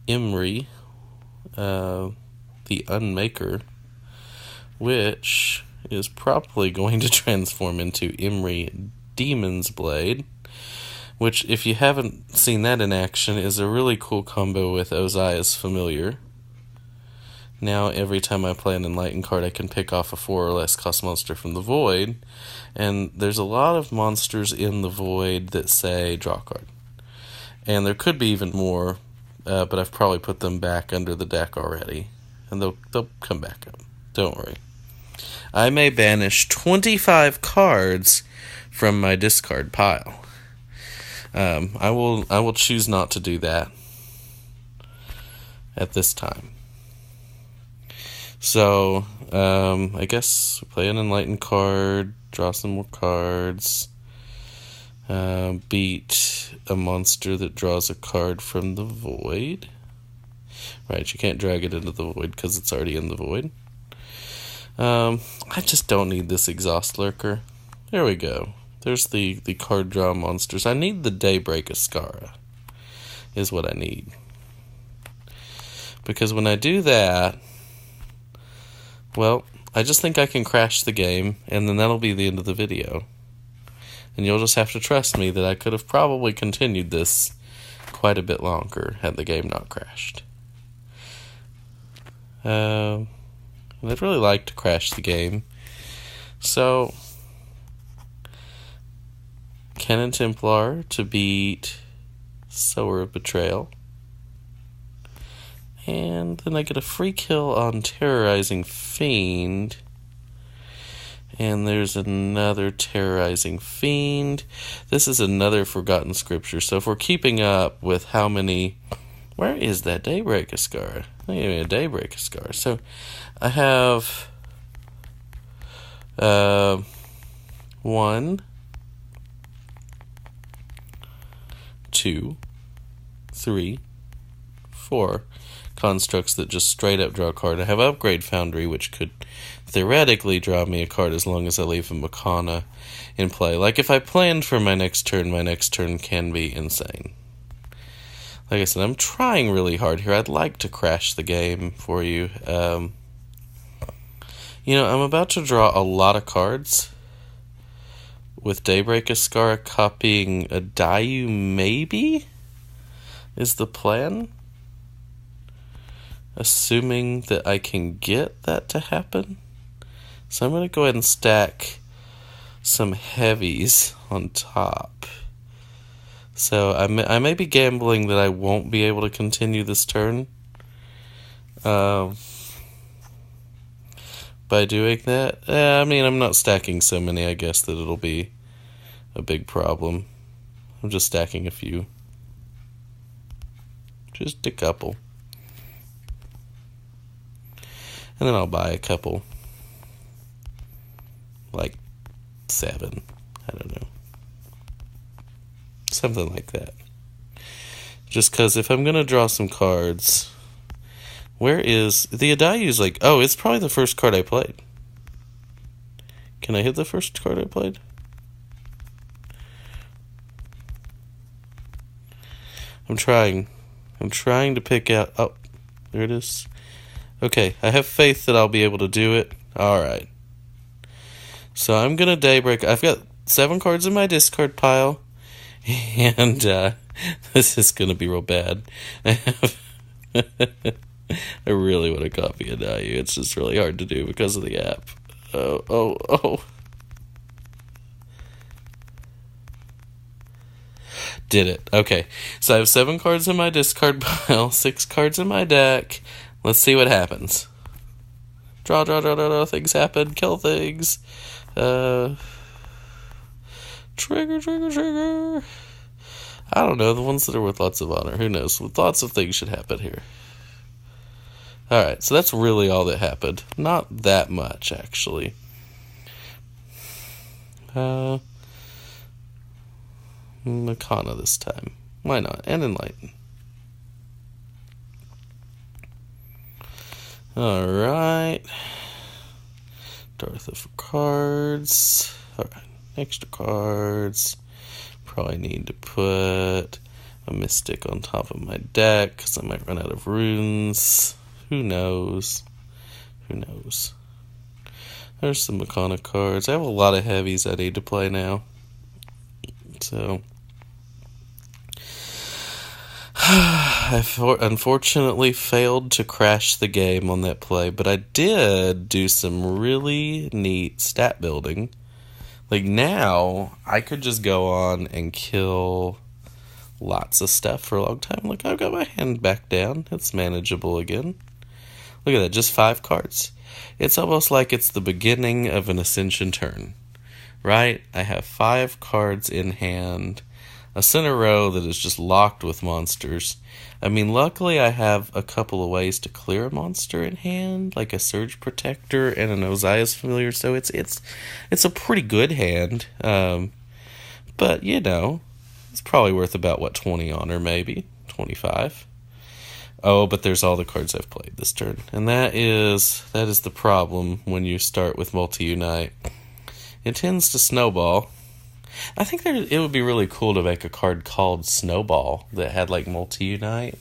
Imri, the Unmaker, which is probably going to transform into Imri Demon's Blade, which, if you haven't seen that in action, is a really cool combo with Ozai's Familiar. Now, every time I play an Enlightened card, I can pick off a 4 or less cost monster from the Void, and there's a lot of monsters in the Void that say draw card. And there could be even more, but I've probably put them back under the deck already, and they'll come back up. Don't worry. I may banish 25 cards from my discard pile. I will choose not to do that at this time. So, I guess we play an Enlightened card, draw some more cards, beat a monster that draws a card from the Void. Right, you can't drag it into the Void because it's already in the Void. I just don't need this Exhaust Lurker. There we go. There's the card draw monsters. I need the Daybreak Ascara, is what I need. Because when I do that, well, I just think I can crash the game, and then that'll be the end of the video. And you'll just have to trust me that I could have probably continued this quite a bit longer had the game not crashed. I'd really like to crash the game. So, Cannon Templar to beat Sower of Betrayal. And then I get a free kill on Terrorizing Fiend. And there's another Terrorizing Fiend. This is another Forgotten Scripture. So if we're keeping up with how many... Where is that Daybreak Ascara? I need a Daybreak Ascara. So I have 1, 2, 3, 4 constructs that just straight up draw a card. I have Upgrade Foundry, which could theoretically draw me a card as long as I leave a Makana in play. Like, if I planned for my next turn can be insane. Like I said, I'm trying really hard here. I'd like to crash the game for you. I'm about to draw a lot of cards. With Daybreak Ascara copying a Dayu, maybe? Is the plan? Assuming that I can get that to happen. So I'm going to go ahead and stack some heavies on top. So I may be gambling that I won't be able to continue this turn. By doing that, I'm not stacking so many, I guess, that it'll be a big problem. I'm just stacking a few. Just a couple. And then I'll buy a couple. Like 7. I don't know. Something like that. Just because if I'm going to draw some cards... Where is... The Adayu's like... Oh, it's probably the first card I played. Can I hit the first card I played? I'm trying to pick out... Oh, there it is. Okay, I have faith that I'll be able to do it. Alright. So I'm going to Daybreak. I've got 7 cards in my discard pile. And this is going to be real bad. I really want to copy a Dayu. It's just really hard to do because of the app. Oh. Did it. Okay. So I have 7 cards in my discard pile, 6 cards in my deck. Let's see what happens. Draw. Things happen. Kill things. Trigger. I don't know. The ones that are with lots of honor. Who knows? Lots of things should happen here. Alright, so that's really all that happened. Not that much, actually. Makana this time. Why not? And Enlighten. Alright. Dartha for cards. Alright, extra cards. Probably need to put a Mystic on top of my deck, because I might run out of runes. Who knows? Who knows? There's some Makana cards. I have a lot of heavies I need to play now. So I unfortunately failed to crash the game on that play, but I did do some really neat stat building. Like, now I could just go on and kill lots of stuff for a long time. Look, I've got my hand back down. It's manageable again. Look at that, just 5 cards. It's almost like it's the beginning of an Ascension turn, right? I have 5 cards in hand, a center row that is just locked with monsters. I mean, luckily I have a couple of ways to clear a monster in hand, like a Surge Protector and an Ozias Familiar, so it's a pretty good hand. But, you know, it's probably worth about, 20 honor, maybe? 25? Oh, but there's all the cards I've played this turn. And that is the problem when you start with Multi-Unite. It tends to snowball. I think it would be really cool to make a card called Snowball that had, like, Multi-Unite.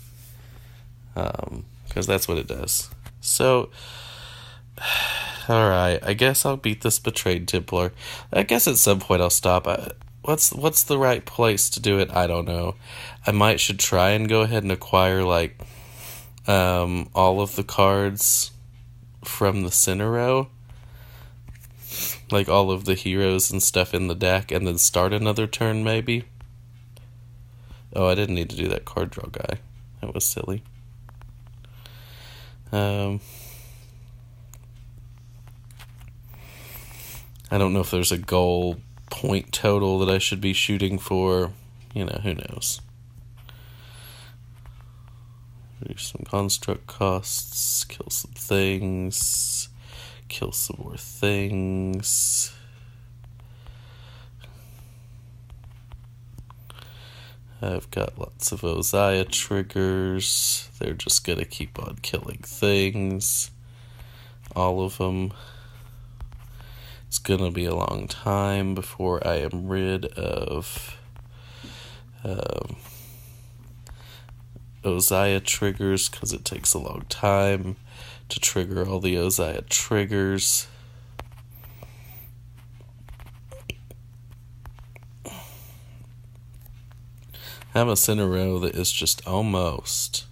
Because that's what it does. So, alright, I guess I'll beat this Betrayed Templar. I guess at some point I'll stop. What's the right place to do it? I don't know. I should try and go ahead and acquire, like, all of the cards from the center row, like all of the heroes and stuff in the deck, and then start another turn maybe. Oh, I didn't need to do that card draw guy. That was silly. I don't know if there's a goal point total that I should be shooting for. You know, who knows. Reduce some construct costs, kill some things, kill some more things. I've got lots of Ozia triggers. They're just gonna keep on killing things. All of them. It's gonna be a long time before I am rid of Ozia triggers, because it takes a long time to trigger all the Ozia triggers. I have a center row that is just almost.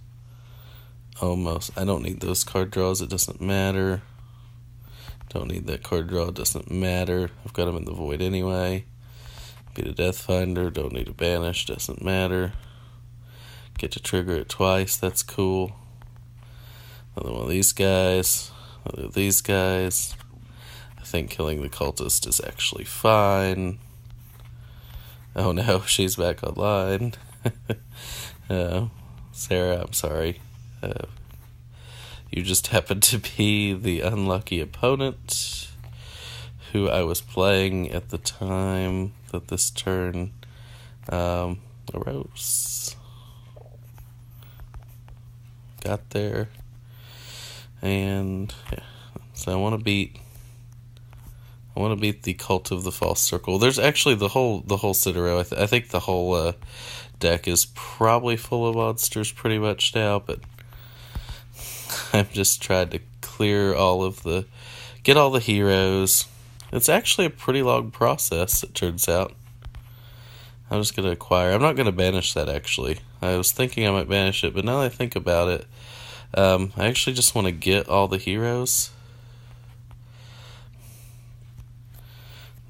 I don't need those card draws, it doesn't matter. Don't need that card draw, it doesn't matter. I've got them in the void anyway. Get a Deathfinder, don't need a banish, doesn't matter. Get to trigger it twice, that's cool. Another one of these guys. Another of these guys. I think killing the cultist is actually fine. Oh no, she's back online. Sarah, I'm sorry. You just happened to be the unlucky opponent who I was playing at the time that this turn arose. Got there. And yeah, so I want to beat the Cult of the False Circle. There's actually the whole Citadel. I think the whole deck is probably full of monsters pretty much now, but I've just tried to clear get all the heroes. It's actually a pretty long process, it turns out. I'm just going to acquire. I'm not going to banish that, actually. I was thinking I might banish it, but now that I think about it, I actually just want to get all the heroes.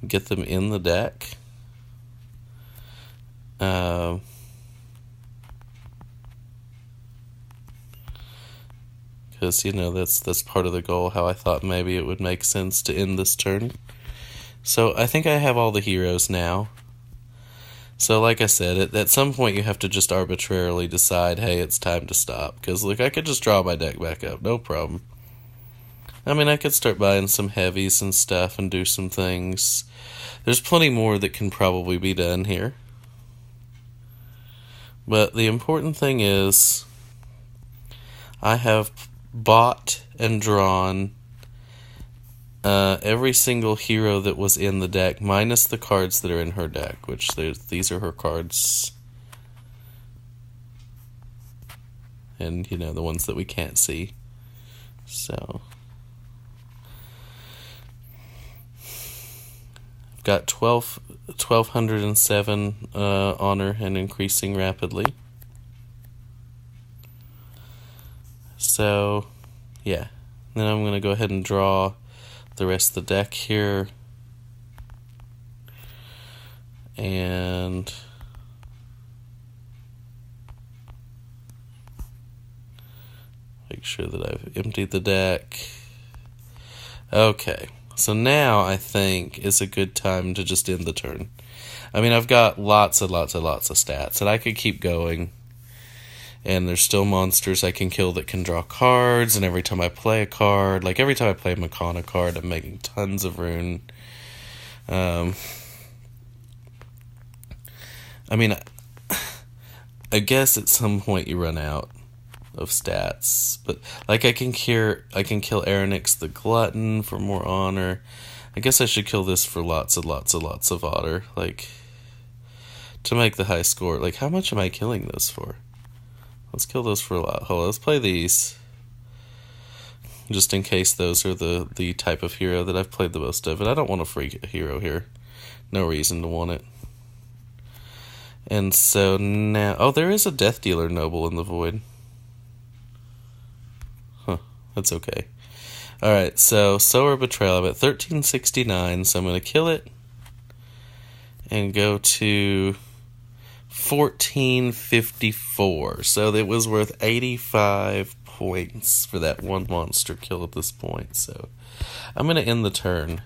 Get them in the deck. Because, that's part of the goal, how I thought maybe it would make sense to end this turn. So I think I have all the heroes now. So like I said, at some point you have to just arbitrarily decide, hey, it's time to stop. Because, look, I could just draw my deck back up, no problem. I mean, I could start buying some heavies and stuff and do some things. There's plenty more that can probably be done here. But the important thing is, I have bought and drawn every single hero that was in the deck, minus the cards that are in her deck, which these are her cards. and, you know, the ones that we can't see. So, I've got 1,207 honor and increasing rapidly. So, yeah. Then I'm going to go ahead and draw the rest of the deck here. And make sure that I've emptied the deck. Okay, so now I think is a good time to just end the turn. I mean, I've got lots and lots and lots of stats, and I could keep going. And there's still monsters I can kill that can draw cards, and every time I play a card, like every time I play a Makana card, I'm making tons of rune. I mean, I guess at some point you run out of stats, but like I can kill Aronix the Glutton for more honor. I guess I should kill this for lots and lots and lots of honor, like to make the high score. Like, how much am I killing those for? Let's kill those for a lot. Hold on, let's play these, just in case those are the type of hero that I've played the most of. And I don't want a free hero here. No reason to want it. And so now... Oh, there is a Death Dealer Noble in the Void. Huh, that's okay. Alright, so Sower Betrayal. I'm at 1369, so I'm going to kill it. And go to 1454. So it was worth 85 points for that one monster kill at this point. So I'm going to end the turn.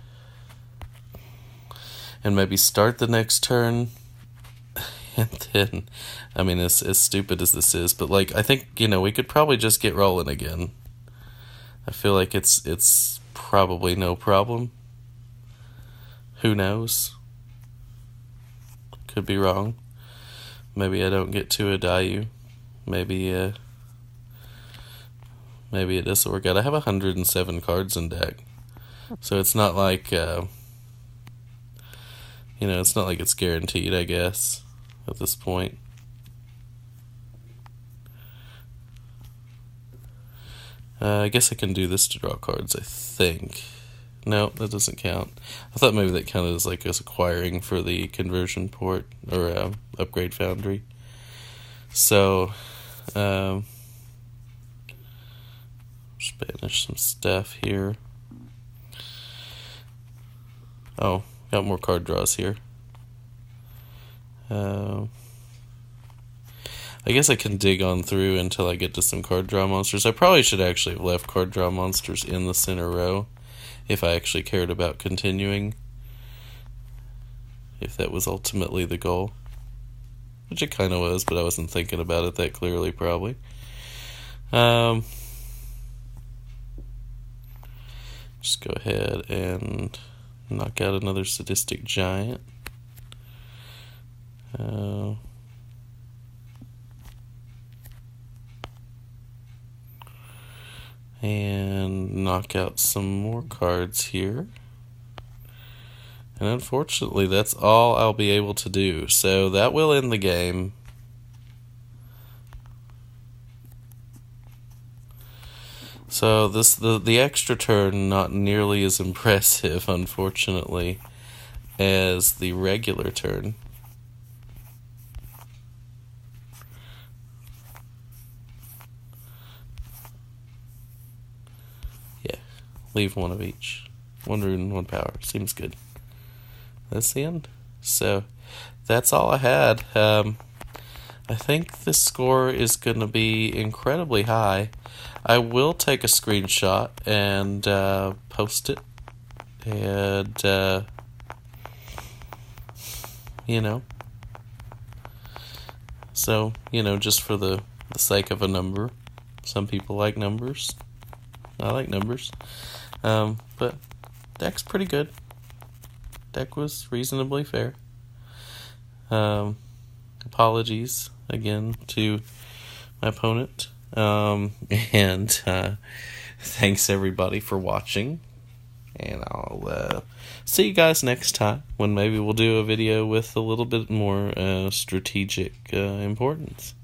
And maybe start the next turn. And then, I mean, as stupid as this is, but like, I think, you know, we could probably just get rolling again. I feel like it's probably no problem. Who knows? Could be wrong. Maybe I don't get to a Dayu. Maybe it doesn't work out. I have 107 cards in deck. So it's not like, you know, it's not like it's guaranteed, I guess, at this point. I guess I can do this to draw cards, I think. No, that doesn't count. I thought maybe that counted as like as acquiring for the conversion port or upgrade foundry. So, just banish some stuff here. Oh, got more card draws here. I guess I can dig on through until I get to some card draw monsters. I probably should actually have left card draw monsters in the center row if I actually cared about continuing. If that was ultimately the goal. Which it kind of was, but I wasn't thinking about it that clearly, probably. Just go ahead and knock out another Sadistic Giant. And knock out some more cards here. And unfortunately, that's all I'll be able to do. So that will end the game. So the extra turn, not nearly as impressive, unfortunately, as the regular turn. Yeah, leave one of each. 1 rune, 1 power. Seems good. That's the end. So that's all I had. I think this score is going to be incredibly high. I will take a screenshot and post it. And, you know. So, you know, just for the sake of a number. Some people like numbers. I like numbers. But deck's pretty good. Deck was reasonably fair. Apologies again to my opponent. And thanks everybody for watching. And I'll see you guys next time when maybe we'll do a video with a little bit more strategic importance.